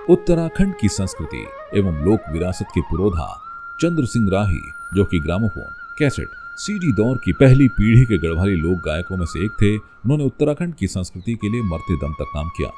उत्तराखंड की संस्कृति एवं लोक विरासत के पुरोधा चंद्र सिंह राही, जो कि ग्रामोफोन, कैसेट, सीडी दौर की पहली पीढ़ी के गढ़वाली लोक गायकों में से एक थे, उन्होंने उत्तराखंड की संस्कृति के लिए मरते दम तक काम किया।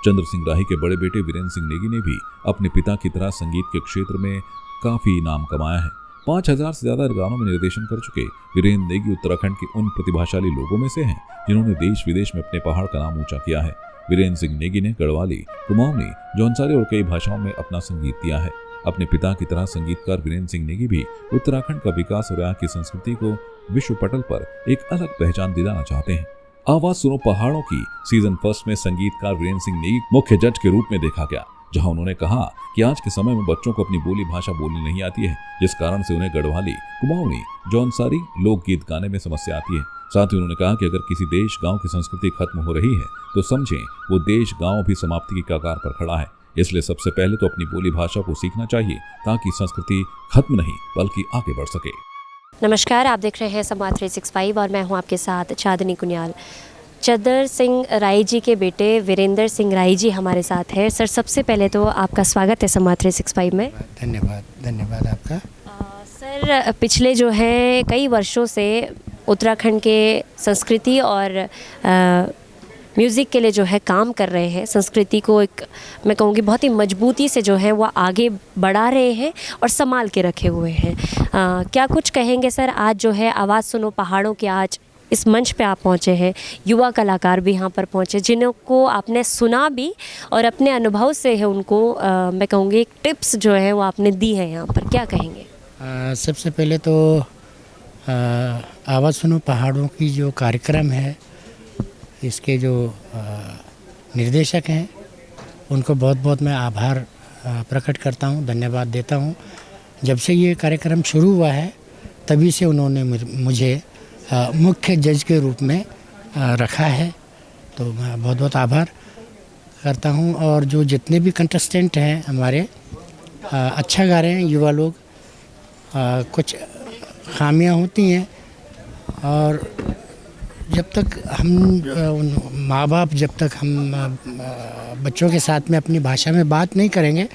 चंद्र सिंह राही के बड़े बेटे वीरेंद्र सिंह नेगी ने भी अपने पिता की तरह संगीत के क्षेत्र में काफी नाम कमाया है। 5000 से ज्यादा गानों में निर्देशन कर चुके वीरेंद्र नेगी उत्तराखंड के उन प्रतिभाशाली लोगों में से हैं जिन्होंने देश विदेश में अपने पहाड़ का नाम ऊंचा किया है। वीरेंद्र सिंह नेगी ने गढ़वाली, कुमाऊनी, जौनसारी और कई भाषाओं में अपना संगीत दिया है। अपने पिता की तरह संगीतकार वीरेंद्र सिंह नेगी भी उत्तराखंड का विकास और यहाँ की संस्कृति को विश्व पटल पर एक अलग पहचान दिलाना चाहते हैं। आवाज सुनो पहाड़ों की सीजन 1 में संगीतकार वीरेंद्र सिंह नेगी मुख्य जज के रूप में देखा गया, जहां उन्होंने कहा कि आज के समय में बच्चों को अपनी बोली भाषा बोलनी नहीं आती है, जिस कारण से उन्हें गढ़वाली, कुमाऊनी, जौनसारी लोकगीत गाने में समस्या आती है। साथ ही उन्होंने कहा कि अगर किसी देश गांव की संस्कृति खत्म हो रही है तो समझें वो देश गांव भी समाप्ति की कगार पर खड़ा है। इसलिए सबसे पहले तो अपनी बोली भाषा को सीखना चाहिए ताकि संस्कृति खत्म नहीं बल्कि आगे बढ़ सके। नमस्कार, आप देख रहे हैं संवाद 365 और मैं हूं आपके साथ चांदनी कुनियाल। चंद्र सिंह राही जी के बेटे वीरेंद्र सिंह राही जी हमारे साथ हैं। सर, सबसे पहले तो आपका स्वागत है संवाद 365 में। धन्यवाद आपका। सर, पिछले जो है कई वर्षों से उत्तराखंड के संस्कृति और म्यूज़िक के लिए जो है काम कर रहे हैं। संस्कृति को एक, मैं कहूँगी, बहुत ही मजबूती से जो है वो आगे बढ़ा रहे हैं और संभाल के रखे हुए हैं। क्या कुछ कहेंगे सर? आज जो है आवाज़ सुनो पहाड़ों के आज इस मंच पे आप पहुँचे हैं, युवा कलाकार भी यहाँ पर पहुँचे जिनको आपने सुना भी और अपने अनुभव से है उनको मैं कहूँगी एक टिप्स जो है वो आपने दी है यहाँ पर, क्या कहेंगे? सबसे पहले तो आवाज़ सुनो पहाड़ों की जो कार्यक्रम है, इसके जो निर्देशक हैं उनको बहुत बहुत मैं आभार प्रकट करता हूँ, धन्यवाद देता हूँ। जब से ये कार्यक्रम शुरू हुआ है तभी से उन्होंने मुझे मुख्य जज के रूप में रखा है, तो मैं बहुत बहुत आभार करता हूँ। और जो जितने भी कंटेस्टेंट हैं हमारे अच्छा गा रहे हैं, युवा लोग। कुछ खामियां होती हैं और जब तक हम माँ बाप जब तक हम बच्चों के साथ में अपनी भाषा में बात नहीं करेंगे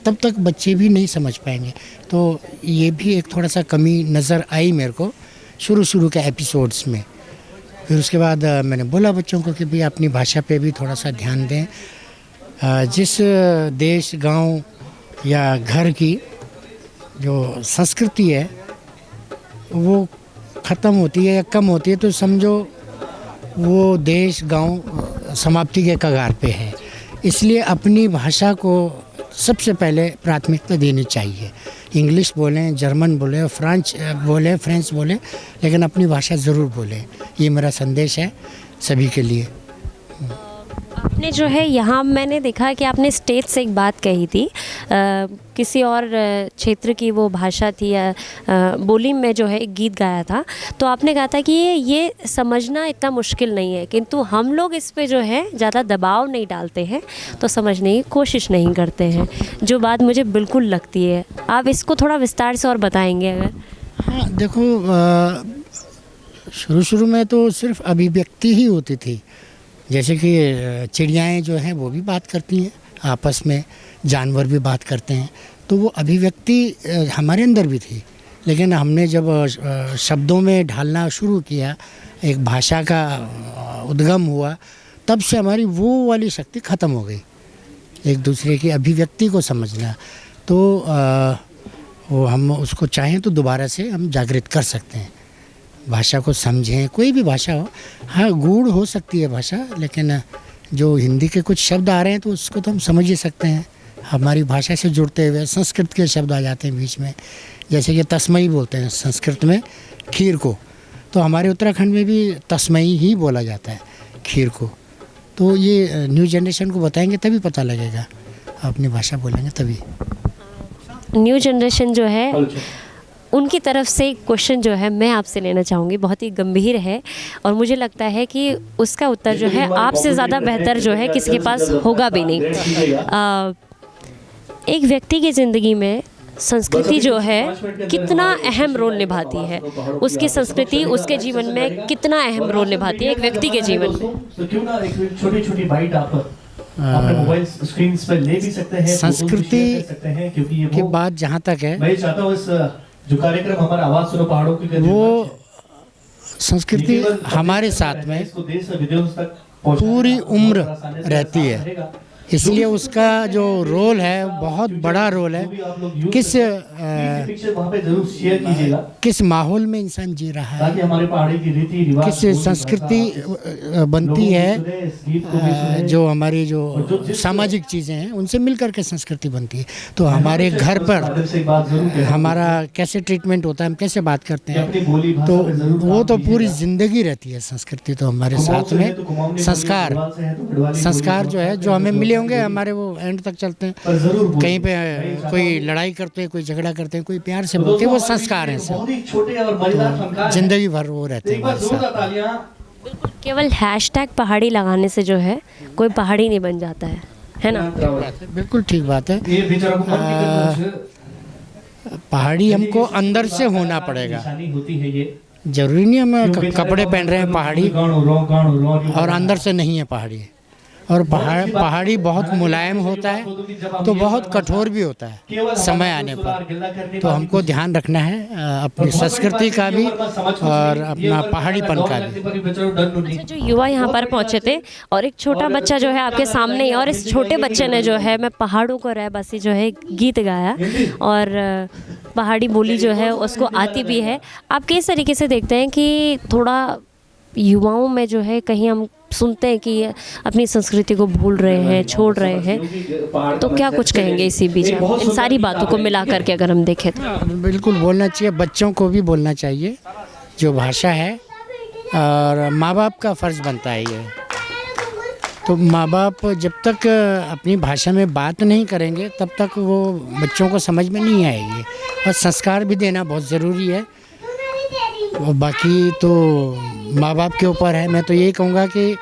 तब तक बच्चे भी नहीं समझ पाएंगे। तो ये भी एक थोड़ा सा कमी नज़र आई मेरे को शुरू के एपिसोड्स में। फिर उसके बाद मैंने बोला बच्चों को कि भाई अपनी भाषा पे भी थोड़ा सा ध्यान दें। जिस देश, गांव या घर की जो संस्कृति है वो ख़त्म होती है या कम होती है तो समझो वो देश, गांव समाप्ति के कगार पे है। इसलिए अपनी भाषा को सबसे पहले प्राथमिकता देनी चाहिए। इंग्लिश बोलें, जर्मन बोलें, फ्रेंच बोलें, लेकिन अपनी भाषा ज़रूर बोलें। ये मेरा संदेश है सभी के लिए। आपने जो है यहाँ मैंने देखा कि आपने स्टेज से एक बात कही थी, किसी और क्षेत्र की वो भाषा थी या बोली में जो है एक गीत गाया था, तो आपने कहा था कि ये समझना इतना मुश्किल नहीं है, किंतु हम लोग इस पे जो है ज़्यादा दबाव नहीं डालते हैं तो समझने की कोशिश नहीं करते हैं, जो बात मुझे बिल्कुल लगती है। आप इसको थोड़ा विस्तार से और बताएंगे अगर? हाँ, देखो, शुरू में तो सिर्फ अभिव्यक्ति ही होती थी। जैसे कि चिड़ियाएँ जो हैं वो भी बात करती हैं आपस में, जानवर भी बात करते हैं, तो वो अभिव्यक्ति हमारे अंदर भी थी। लेकिन हमने जब शब्दों में ढालना शुरू किया, एक भाषा का उद्गम हुआ, तब से हमारी वो वाली शक्ति ख़त्म हो गई, एक दूसरे की अभिव्यक्ति को समझना। तो वो हम उसको चाहें तो दोबारा से हम जागृत कर सकते हैं, भाषा को समझें। कोई भी भाषा हो, हाँ गूढ़ हो सकती है भाषा, लेकिन जो हिंदी के कुछ शब्द आ रहे हैं तो उसको तो हम समझ ही सकते हैं। हमारी भाषा से जुड़ते हुए संस्कृत के शब्द आ जाते हैं बीच में, जैसे कि तस्मई बोलते हैं संस्कृत में खीर को, तो हमारे उत्तराखंड में भी तस्मई ही बोला जाता है खीर को। तो ये न्यू जनरेशन को बताएंगे तभी पता लगेगा, अपनी भाषा बोलेंगे तभी। न्यू जनरेशन जो है उनकी तरफ से एक क्वेश्चन जो है मैं आपसे लेना चाहूँगी, बहुत ही गंभीर है और मुझे लगता है कि उसका उत्तर जो है आपसे ज़्यादा बेहतर जो है किसी के पास होगा भी नहीं। एक व्यक्ति की ज़िंदगी में संस्कृति जो है कितना अहम रोल निभाती है, उसकी संस्कृति उसके जीवन में कितना अहम रोल निभाती है एक व्यक्ति के जीवन में? तो क्यों ना एक छोटी छोटी बाइट आप अपने मोबाइल स्क्रीन पर ले भी सकते हैं, संस्कृति कर सकते हैं, क्योंकि ये की वो बात जहाँ तक है, मैं चाहता हूँ इस जो कार्यक्रम हमारा आवाज सुनो पहाड़ों की वो संस्कृति हमारे साथ में इसको देश और विदेश तक पहुंचाना पूरी बहुत उम्र आसानी से रहती आसान है। रहेगा। इसलिए उसका जो रोल है बहुत बड़ा रोल है। जो भी आप लोग यूज किस पिक्चर वहाँ पे जरूर शेयर कीजिएगा, किस माहौल में इंसान जी रहा है, ताकि हमारे पहाड़ी की रीति रिवाज, किस संस्कृति बनती है, जो हमारी जो सामाजिक चीज़ें हैं उनसे मिल करके संस्कृति बनती है। तो हमारे घर पर हमारा कैसे ट्रीटमेंट होता है, हम कैसे बात करते हैं, तो वो तो पूरी ज़िंदगी रहती है। संस्कृति तो हमारे साथ में, संस्कार जो है, जो हमें मिले होंगे, हमारे वो एंड तक चलते हैं। कहीं पे कोई लड़ाई करते हैं, कोई झगड़ा करते हैं, कोई प्यार से बोलते हैं, वो संस्कार हैं सब, तो जिंदगी भर वो रहते हैं हमारे साथ। बिल्कुल, केवल हैशटैग पहाड़ी लगाने से जो है कोई पहाड़ी नहीं बन जाता है ना? बिल्कुल ठीक बात है। पहाड़ी हमको अंदर से होना पड़ेगा, जरूरी नहीं हम कपड़े पहन रहे हैं पहाड़ी और अंदर से नहीं है पहाड़ी। और पहाड़ी बहुत मुलायम होता है, तो बहुत कठोर भी होता है समय आने पर। तो हमको ध्यान रखना है अपनी संस्कृति का भी और अपना पहाड़ीपन का भी। अच्छा, जो युवा यहाँ पर पहुँचे थे और एक छोटा बच्चा जो है आपके सामने ही, और इस छोटे बच्चे ने जो है मैं पहाड़ों को रह बसी जो है गीत गाया, और पहाड़ी बोली जो है उसको आती भी है। आप किस तरीके से देखते हैं कि थोड़ा युवाओं में जो है कहीं हम सुनते हैं कि अपनी संस्कृति को भूल रहे हैं, छोड़ रहे हैं, तो क्या कुछ कहेंगे इसी बीच इन सारी बातों को मिला करके अगर हम देखें तो? बिल्कुल बोलना चाहिए, बच्चों को भी बोलना चाहिए जो भाषा है, और माँ बाप का फ़र्ज़ बनता है ये। तो माँ बाप जब तक अपनी भाषा में बात नहीं करेंगे तब तक वो बच्चों को समझ में नहीं आएगी, और संस्कार भी देना बहुत ज़रूरी है। और बाकी तो माँ बाप के ऊपर है। मैं तो यही कहूँगा कि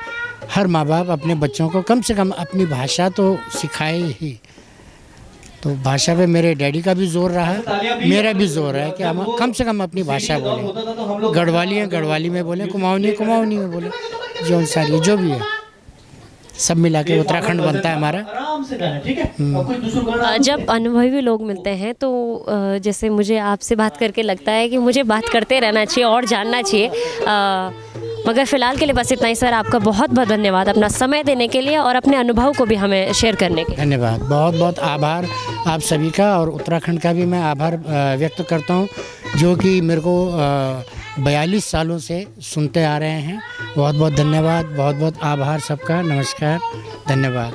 हर माँ बाप अपने बच्चों को कम से कम अपनी भाषा तो सिखाए ही। तो भाषा पे मेरे डैडी का भी जोर रहा है, मेरा भी जोर है कि हम कम से कम अपनी भाषा बोलें। गढ़वाली है गढ़वाली में बोलें, कुमाऊनी है कुमाऊनी में बोलें, जो सारी जो भी है सब मिला के उत्तराखंड बनता है हमारा। जब अनुभवी लोग मिलते हैं तो जैसे मुझे आपसे बात करके लगता है कि मुझे बात करते रहना चाहिए और जानना चाहिए, मगर फ़िलहाल के लिए बस इतना ही। सर, आपका बहुत बहुत धन्यवाद अपना समय देने के लिए और अपने अनुभव को भी हमें शेयर करने के लिए। धन्यवाद, बहुत बहुत आभार आप सभी का, और उत्तराखंड का भी मैं आभार व्यक्त करता हूँ, जो कि मेरे को 42 सालों से सुनते आ रहे हैं। बहुत बहुत धन्यवाद, बहुत बहुत आभार सबका। नमस्कार, धन्यवाद।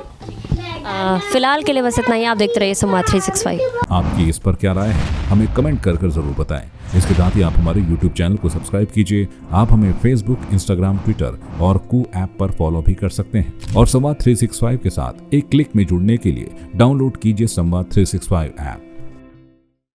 फ़िलहाल के लिए बस इतना ही। आप देखते रहिए संवाद 365। आपकी इस पर क्या राय है, हमें कमेंट कर ज़रूर बताएं। इसके साथ ही आप हमारे YouTube चैनल को सब्सक्राइब कीजिए। आप हमें Facebook, Instagram, Twitter और कू ऐप पर फॉलो भी कर सकते हैं। और संवाद 365 के साथ एक क्लिक में जुड़ने के लिए डाउनलोड कीजिए संवाद 365 ऐप।